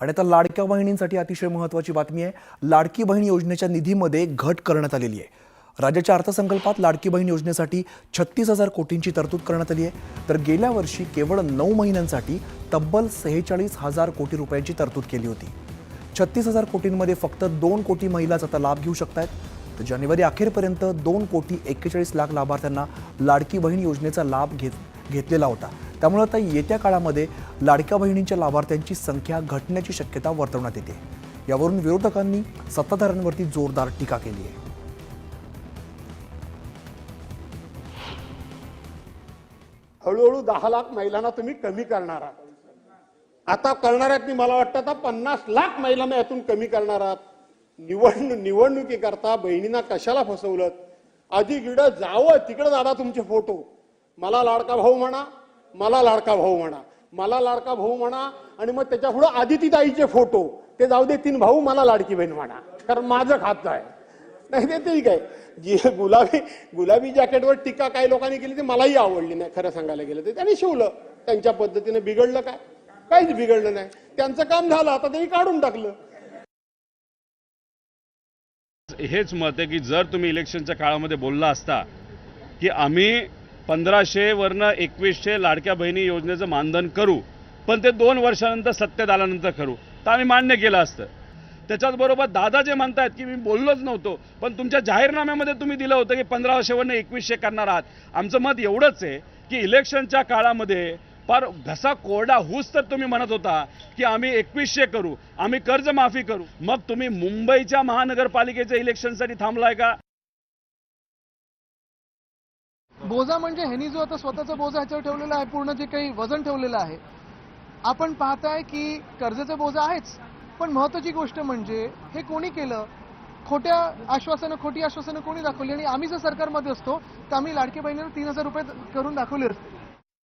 आणि आता लाडक्या बहिणींसाठी अतिशय महत्त्वाची बातमी आहे। लाडकी बहीण योजनेच्या निधीमध्ये घट करण्यात आलेली आहे। राज्याच्या अर्थसंकल्पात लाडकी बहीण योजनेसाठी 36,000 कोटींची तरतूद करण्यात आली आहे। तर गेल्या वर्षी केवळ 9 महिन्यांसाठी तब्बल 46,000 कोटी रुपयांची तरतूद केली होती। 36,000 कोटींमध्ये फक्त 2 कोटी महिलाच आता लाभ घेऊ शकतात। तर जानेवारी अखेरपर्यंत 2 कोटी 41 लाख लाभार्थ्यांना लाडकी बहीण योजनेचा लाभ घेतलेला होता। त्यामुळे आता येत्या काळामध्ये लाडक्या बहिणींच्या लाभार्थ्यांची संख्या घटण्याची शक्यता वर्तवण्यात येते। यावरून विरोधकांनी सत्ताधाऱ्यांवरती जोरदार टीका केली आहे। हळूहळू 10 लाख महिलांना तुम्ही कमी करणार आहात। आता करणार आहात, मला वाटतं आता 50 लाख महिलांना यातून कमी करणार आहात। निवडणुकीकरता बहिणींना कशाला फसवलं? आधी गिडं जावं तिकडे दादा तुमचे फोटो, मला लाडका भाऊ म्हणा, मला लाडका भाऊ म्हणा, मला लाडका भाऊ म्हणा, आणि मग त्याच्या पुढे आदितीताईचे फोटो, ते जाऊ दे 3 भाऊ, मला लाडकी बहीण म्हणा, कारण माझं खातं आहे। नाही ते ठीक आहे। जी गुलाबी जॅकेटवर टीका काही लोकांनी केली ती मलाही आवडली नाही, खरं सांगायला गेलं तर। त्यांनी शिवलं त्यांच्या पद्धतीने, बिघडलं काय? काहीच बिघडलं नाही, त्यांचं काम झालं, आता त्यांनी काढून टाकलं। हेच मत आहे की जर तुम्ही इलेक्शनच्या काळामध्ये बोलला असता की आम्ही 1500 वरनं 2100 लाडक्या बहिणी योजनेचं मानधन करू, पण ते 2 वर्षानंतर सत्तेत आल्यानंतर करू, तर आम्ही मान्य केलं असतं। त्याच्याच बरोबर दादा जे म्हणतायत की मी बोललोच नव्हतो, पण तुमच्या जाहीरनाम्यामध्ये तुम्ही दिलं होतं की 1500 वरनं 2100 करणार आहात। आमचं मत एवढंच आहे की इलेक्शनच्या काळामध्ये फार घसा कोरडा होऊस तर तुम्ही म्हणत होता की आम्ही 2100 करू, आम्ही कर्जमाफी करू, मग तुम्ही मुंबईच्या महानगरपालिकेच्या इलेक्शनसाठी थांबलाय का? बोजा म्हणजे ह्यांनी जो आता स्वतःचा बोजा ह्याच्यावर ठेवलेला आहे, पूर्ण जे काही वजन ठेवलेलं आहे, आपण पाहताय की कर्जाचा बोजा आहेच, पण महत्त्वाची गोष्ट म्हणजे हे कोणी केलं? खोटी आश्वासनं कोणी दाखवली? आणि आम्ही जर सरकारमध्ये असतो तर आम्ही लाडकी बहिणीला 3,000 रुपये करून दाखवले असते।